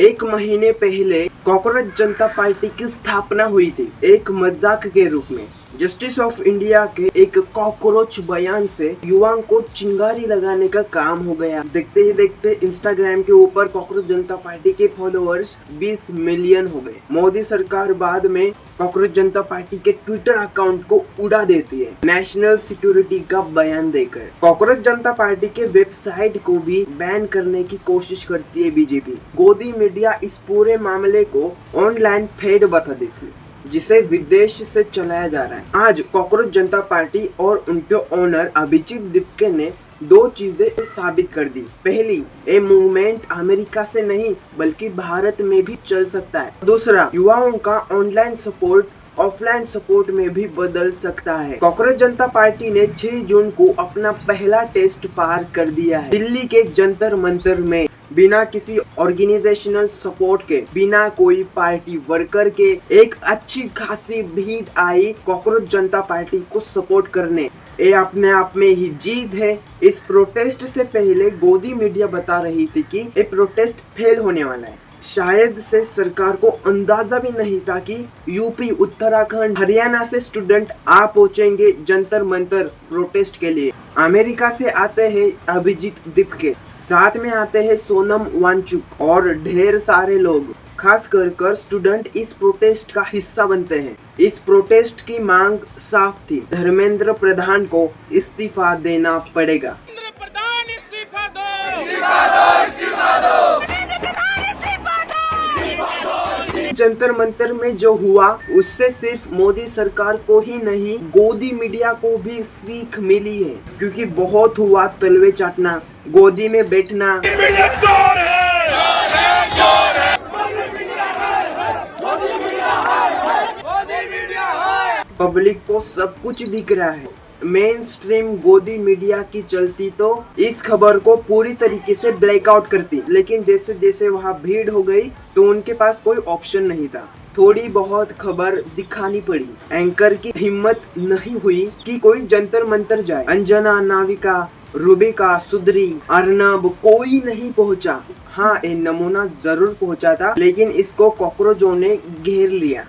एक महीने पहले कॉकरोच जनता पार्टी की स्थापना हुई थी, एक मजाक के रूप में। जस्टिस ऑफ इंडिया के एक कॉकरोच बयान से युवाओं को चिंगारी लगाने का काम हो गया। देखते ही देखते इंस्टाग्राम के ऊपर कॉकरोच जनता पार्टी के फॉलोअर्स 20 मिलियन हो गए। मोदी सरकार बाद में कॉकरोच जनता पार्टी के ट्विटर अकाउंट को उड़ा देती है नेशनल सिक्योरिटी का बयान देकर। कॉकरोच जनता पार्टी के वेबसाइट को भी बैन करने की कोशिश करती है बीजेपी। गोदी मीडिया इस पूरे मामले को ऑनलाइन फेड बता देती है, जिसे विदेश से चलाया जा रहा है। आज कॉकरोच जनता पार्टी और उनके ओनर अभिजीत दीपके ने दो चीजें साबित कर दी। पहली, ये मूवमेंट अमेरिका से नहीं बल्कि भारत में भी चल सकता है। दूसरा, युवाओं का ऑनलाइन सपोर्ट ऑफलाइन सपोर्ट में भी बदल सकता है। कॉकरोच जनता पार्टी ने 6 जून को अपना पहला टेस्ट पार कर दिया है। दिल्ली के जंतर मंतर में बिना किसी ऑर्गेनाइजेशनल सपोर्ट के, बिना कोई पार्टी वर्कर के एक अच्छी खासी भीड़ आई कॉकरोच जनता पार्टी को सपोर्ट करने। ये अपने आप में ही जीत है। इस प्रोटेस्ट से पहले गोदी मीडिया बता रही थी कि ये प्रोटेस्ट फेल होने वाला है। शायद से सरकार को अंदाजा भी नहीं था कि यूपी, उत्तराखंड, हरियाणा से स्टूडेंट आ पहुंचेंगे जंतर मंतर प्रोटेस्ट के लिए। अमेरिका से आते हैं अभिजीत दीपके, साथ में आते हैं सोनम वांगचुक और ढेर सारे लोग। खास कर स्टूडेंट इस प्रोटेस्ट का हिस्सा बनते हैं। इस प्रोटेस्ट की मांग साफ थी, धर्मेंद्र प्रधान को इस्तीफा देना पड़ेगा। जंतर मंतर में जो हुआ उससे सिर्फ मोदी सरकार को ही नहीं, गोदी मीडिया को भी सीख मिली है। क्योंकि बहुत हुआ तलवे चाटना, गोदी में बैठना। पब्लिक को सब कुछ दिख रहा है। मेन स्ट्रीम गोदी मीडिया की चलती तो इस खबर को पूरी तरीके से ब्लैकआउट करती, लेकिन जैसे जैसे वहाँ भीड़ हो गई तो उनके पास कोई ऑप्शन नहीं था। थोड़ी बहुत खबर दिखानी पड़ी। एंकर की हिम्मत नहीं हुई कि कोई जंतर मंतर जाए। अंजना, नाविका, रूबिका, सुधरी, अर्नब, कोई नहीं पहुंचा। हाँ, ये नमूना जरूर पहुंचा था, लेकिन इसको कॉकरोचों ने घेर लिया।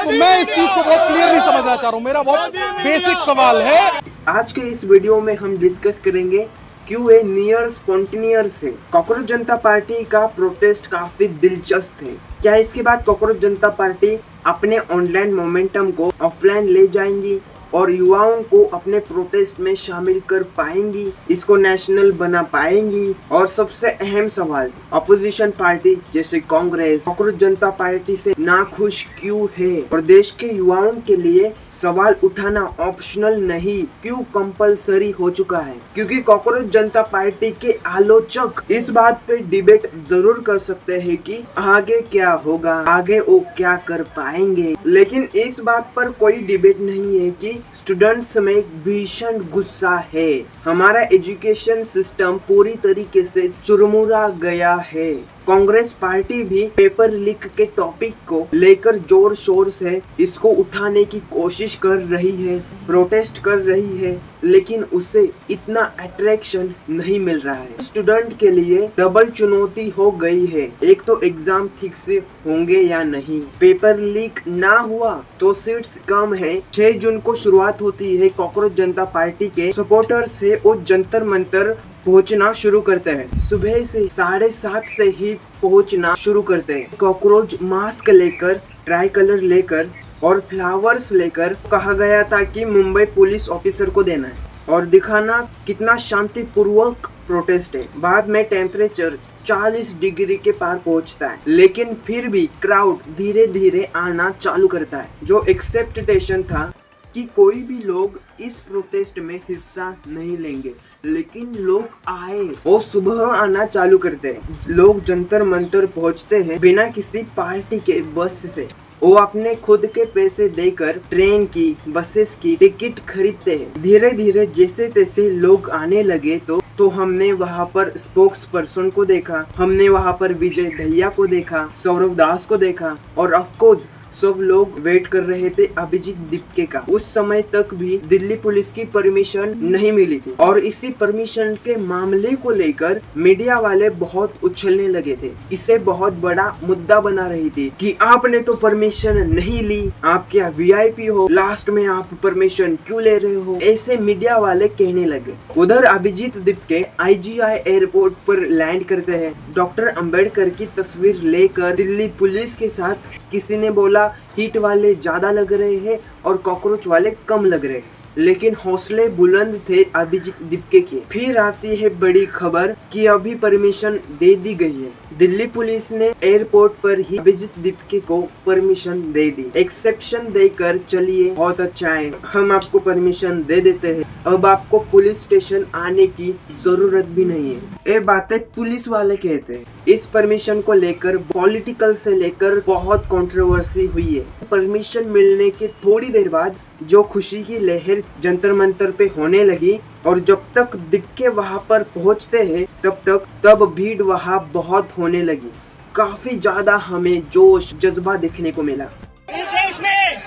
तो मैं इस चीज को बहुत क्लियरली समझना चाह रहा हूँ। मेरा बहुत बेसिक सवाल है। आज के इस वीडियो में हम डिस्कस करेंगे क्यों ये नियर स्पॉन्टेनियस है। कॉकरोच जनता पार्टी का प्रोटेस्ट काफी दिलचस्प है। क्या इसके बाद कॉकरोच जनता पार्टी अपने ऑनलाइन मोमेंटम को ऑफलाइन ले जाएंगी और युवाओं को अपने प्रोटेस्ट में शामिल कर पाएंगी, इसको नेशनल बना पाएंगी? और सबसे अहम सवाल, अपोजिशन पार्टी जैसे कांग्रेस कॉकरोच जनता पार्टी से नाखुश क्यों है? और देश के युवाओं के लिए सवाल उठाना ऑप्शनल नहीं, क्यों कंपलसरी हो चुका है? क्योंकि कॉकरोच जनता पार्टी के आलोचक इस बात पे डिबेट जरूर कर सकते हैं कि आगे क्या होगा, आगे वो क्या कर पाएंगे, लेकिन इस बात पर कोई डिबेट नहीं है कि स्टूडेंट्स में भीषण गुस्सा है। हमारा एजुकेशन सिस्टम पूरी तरीके से चुरमुरा गया है। कांग्रेस पार्टी भी पेपर लीक के टॉपिक को लेकर जोर शोर से इसको उठाने की कोशिश कर रही है, प्रोटेस्ट कर रही है, लेकिन उससे इतना अट्रैक्शन नहीं मिल रहा है। स्टूडेंट के लिए डबल चुनौती हो गई है। एक तो एग्जाम ठीक से होंगे या नहीं, पेपर लीक ना हुआ तो सीट्स कम है। 6 जून को शुरुआत होती है। कॉकरोच जनता पार्टी के सपोर्टर से वो जंतर मंतर पहुंचना शुरू करते हैं। सुबह से 7:30 से ही पहुंचना शुरू करते हैं। कॉकरोच मास्क लेकर, ट्राई कलर लेकर और फ्लावर्स लेकर, कहा गया था कि मुंबई पुलिस ऑफिसर को देना है और दिखाना कितना शांतिपूर्वक प्रोटेस्ट है। बाद में टेम्परेचर 40 डिग्री के पार पहुंचता है, लेकिन फिर भी क्राउड धीरे धीरे आना चालू करता है। जो एक्सेप्टेशन था कि कोई भी लोग इस प्रोटेस्ट में हिस्सा नहीं लेंगे, लेकिन लोग आए। वो सुबह आना चालू करते हैं। लोग जंतर मंतर पहुंचते हैं बिना किसी पार्टी के बस से। वो अपने खुद के पैसे देकर ट्रेन की, बसेस की टिकट खरीदते हैं। धीरे धीरे जैसे तैसे लोग आने लगे तो हमने वहाँ पर स्पोक्स पर्सन को देखा, हमने वहाँ पर विजय दहिया को देखा, सौरव दास को देखा और ऑफ कोर्स सब लोग वेट कर रहे थे अभिजीत दीपके का। उस समय तक भी दिल्ली पुलिस की परमिशन नहीं मिली थी और इसी परमिशन के मामले को लेकर मीडिया वाले बहुत उछलने लगे थे। इसे बहुत बड़ा मुद्दा बना रही थी कि आपने तो परमिशन नहीं ली, आप क्या वीआईपी हो, लास्ट में आप परमिशन क्यों ले रहे हो, ऐसे मीडिया वाले कहने लगे। उधर अभिजीत दीपके IGI एयरपोर्ट पर लैंड करते हैं। डॉक्टर अंबेडकर की तस्वीर लेकर दिल्ली पुलिस के साथ किसी ने बोला हिट वाले ज्यादा लग रहे हैं और कॉकरोच वाले कम लग रहे हैं, लेकिन हौसले बुलंद थे अभिजीत दीपके के। फिर आती है बड़ी खबर कि अभी परमिशन दे दी गई है। दिल्ली पुलिस ने एयरपोर्ट पर ही अभिजीत दीपके को परमिशन दे दी, एक्सेप्शन देकर चलिए बहुत अच्छा है, हम आपको परमिशन दे देते हैं, अब आपको पुलिस स्टेशन आने की जरूरत भी नहीं है। ये बातें पुलिस वाले कहते हैं। इस परमिशन को लेकर पॉलिटिकल से लेकर बहुत कंट्रोवर्सी हुई है। परमिशन मिलने के थोड़ी देर बाद जो खुशी की लहर जंतर मंतर पे होने लगी और जब तक दीपके वहां पर पहुंचते हैं तब भीड़ वहां बहुत होने लगी। काफी ज्यादा हमें जोश जज्बा देखने को मिला। इस देश में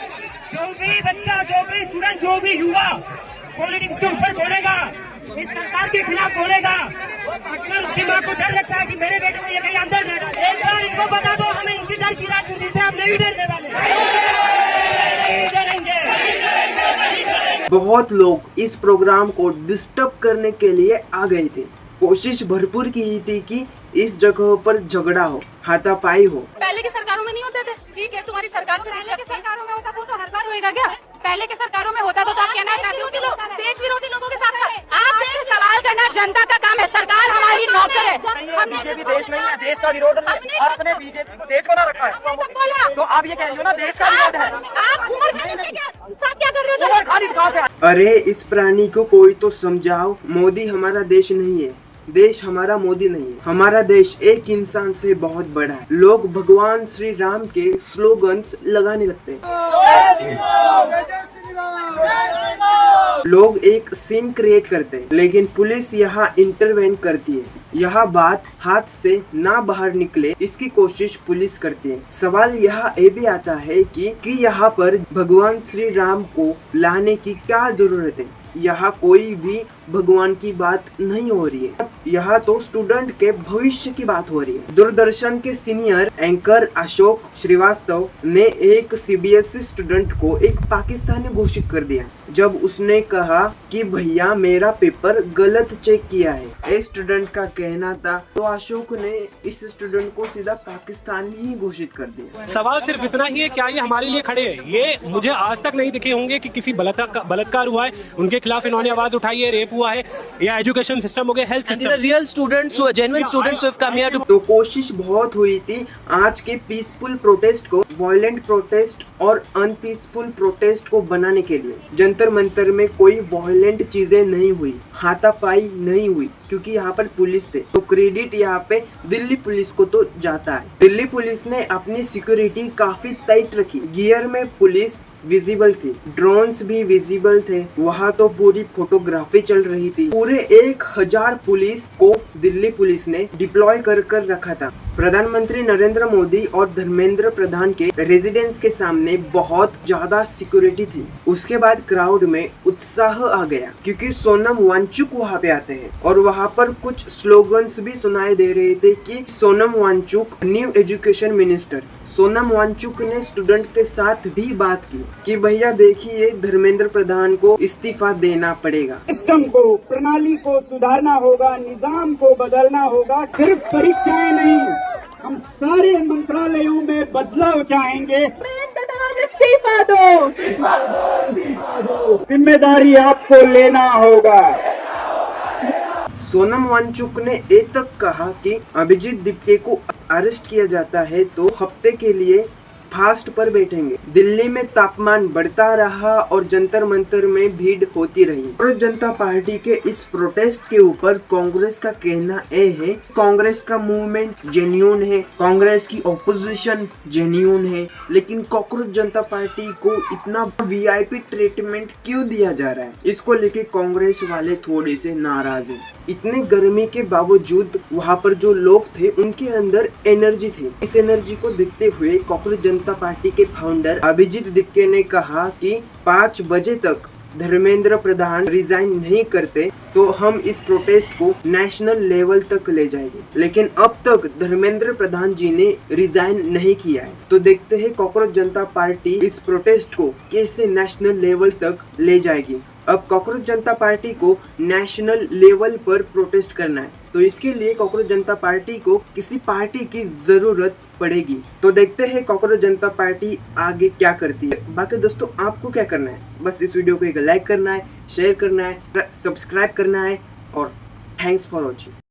जो भी बच्चा, जो भी स्टूडेंट, जो भी युवा पॉलिटिक्स के ऊपर बोलेगा, इस सरकार के खिलाफ बोलेगा, अगर उसकी माँ को डर लगता है कि मेरे बेटे को ये कहीं अंदर न डाले, एक बार इनको बता दो हमें इनकी डर की राजनीति से हम नहीं डरने वाले, नहीं डरेंगे। बहुत लोग इस प्रोग्राम को डिस्टर्ब करने के लिए आ गए थे। कोशिश भरपूर की थी कि इस जगह पर झगड़ा हो, हाथापाई हो। पहले की सरकारों में नहीं होते थे, ठीक है तुम्हारी सरकार से पहले की सरकारों में होता तो हर बार होएगा क्या? पहले के सरकारों में होता तो आप कहना चाहते हो कि लोग देश विरोधी लोगों के साथ आप सवाल करना जनता का काम है, सरकार हमारी नौकर है। बीजेपी देश नहीं है, देश का विरोध नहीं, आपने बीजेपी को देश बना रखा है, तो आप ये कह रहे हो ना देश का विरोध है। आप उमर खालिद के साथ क्या कर रहे हो? उमर खालिद कहाँ से? अरे इस प्राणी को कोई तो समझाओ। मोदी हमारा देश नहीं है, देश हमारा मोदी नहीं है। हमारा देश एक इंसान से बहुत बड़ा है। लोग भगवान श्री राम के स्लोगन्स लगाने लगते हैं, लोग एक सीन क्रिएट करते हैं, लेकिन पुलिस यहाँ इंटरवेन करती है। यह बात हाथ से ना बाहर निकले इसकी कोशिश पुलिस करती है। सवाल यहाँ ये भी आता है कि यहाँ पर भगवान श्री राम को लाने की क्या जरूरत है? यहाँ कोई भी भगवान की बात नहीं हो रही है, यहाँ तो स्टूडेंट के भविष्य की बात हो रही है। दूरदर्शन के सीनियर एंकर अशोक श्रीवास्तव ने एक CBSE स्टूडेंट को एक पाकिस्तानी घोषित कर दिया जब उसने कहा कि भैया मेरा पेपर गलत चेक किया है। इस स्टूडेंट का कहना था, तो अशोक ने इस स्टूडेंट को सीधा पाकिस्तानी ही घोषित कर दिया। सवाल सिर्फ इतना ही है, क्या ये हमारे लिए खड़े हैं? ये मुझे आज तक नहीं दिखे होंगे कि किसी बलात्कार हुआ है, उनके खिलाफ इन्होंने आवाज उठाई है, रेप हुआ है, या एजुकेशन सिस्टम हो गया, health system. Real students who are genuine students who have come here to. तो कोशिश बहुत हुई थी आज के पीसफुल प्रोटेस्ट को वायलेंट प्रोटेस्ट और अनपीसफुल प्रोटेस्ट को बनाने के लिए। जंतर मंतर में कोई वायलेंट चीजें नहीं हुई, हाथापाई नहीं हुई, क्योंकि यहाँ पर पुलिस थे। तो क्रेडिट यहाँ पे दिल्ली पुलिस को तो जाता है। दिल्ली पुलिस ने अपनी सिक्योरिटी काफी टाइट रखी। गियर में पुलिस विजिबल थी, ड्रोन्स भी विजिबल थे, वहाँ तो पूरी फोटोग्राफी चल रही थी। पूरे 1000 पुलिस को दिल्ली पुलिस ने डिप्लॉय कर रखा था। प्रधानमंत्री नरेंद्र मोदी और धर्मेंद्र प्रधान के रेजिडेंस के सामने बहुत ज्यादा सिक्योरिटी थी। उसके बाद क्राउड में उत्साह आ गया क्योंकि सोनम वांगचुक वहाँ पे आते हैं और वहाँ पर कुछ स्लोगन्स भी सुनाई दे रहे थे कि Sonam Wangchuk new education minister. Sonam Wangchuk ने स्टूडेंट के साथ भी बात की कि भैया देखिए धर्मेंद्र प्रधान को इस्तीफा देना पड़ेगा। सिस्टम को, प्रणाली को सुधारना होगा, निजाम को बदलना होगा। सिर्फ परीक्षाएं नहीं, हम सारे मंत्रालयों में बदलाव चाहेंगे। इस्तीफा दो, जिम्मेदारी आपको लेना होगा। सोनम वांगचुक ने ये तक कहा कि अभिजीत दीपके को अरेस्ट किया जाता है तो हफ्ते के लिए फास्ट पर बैठेंगे। दिल्ली में तापमान बढ़ता रहा और जंतर मंतर में भीड़ होती रही। भारतीय जनता पार्टी के इस प्रोटेस्ट के ऊपर कांग्रेस का कहना ये है, कांग्रेस का मूवमेंट जेन्युइन है, कांग्रेस की ऑपोजिशन जेन्युइन है, लेकिन कॉकरोच जनता पार्टी को इतना VIP ट्रीटमेंट क्यों दिया जा रहा है, इसको लेके कांग्रेस वाले थोड़े से नाराज है। इतने गर्मी के बावजूद वहाँ पर जो लोग थे उनके अंदर एनर्जी थी। इस एनर्जी को देखते हुए कॉकरोच जनता पार्टी के फाउंडर अभिजीत दीपके ने कहा कि 5 बजे तक धर्मेंद्र प्रधान रिजाइन नहीं करते तो हम इस प्रोटेस्ट को नेशनल लेवल तक ले जाएंगे। लेकिन अब तक धर्मेंद्र प्रधान जी ने रिजाइन नहीं किया है। तो देखते हैं कॉकरोच जनता पार्टी इस प्रोटेस्ट को कैसे नेशनल लेवल तक ले जाएगी। अब कॉकरोच जनता पार्टी को नेशनल लेवल पर प्रोटेस्ट करना है, तो इसके लिए कॉकरोच जनता पार्टी को किसी पार्टी की जरूरत पड़ेगी। तो देखते हैं कॉकरोच जनता पार्टी आगे क्या करती है। बाकी दोस्तों आपको क्या करना है, बस इस वीडियो को एक लाइक करना है, शेयर करना है, सब्सक्राइब करना है और थैंक्स फॉर वॉचिंग।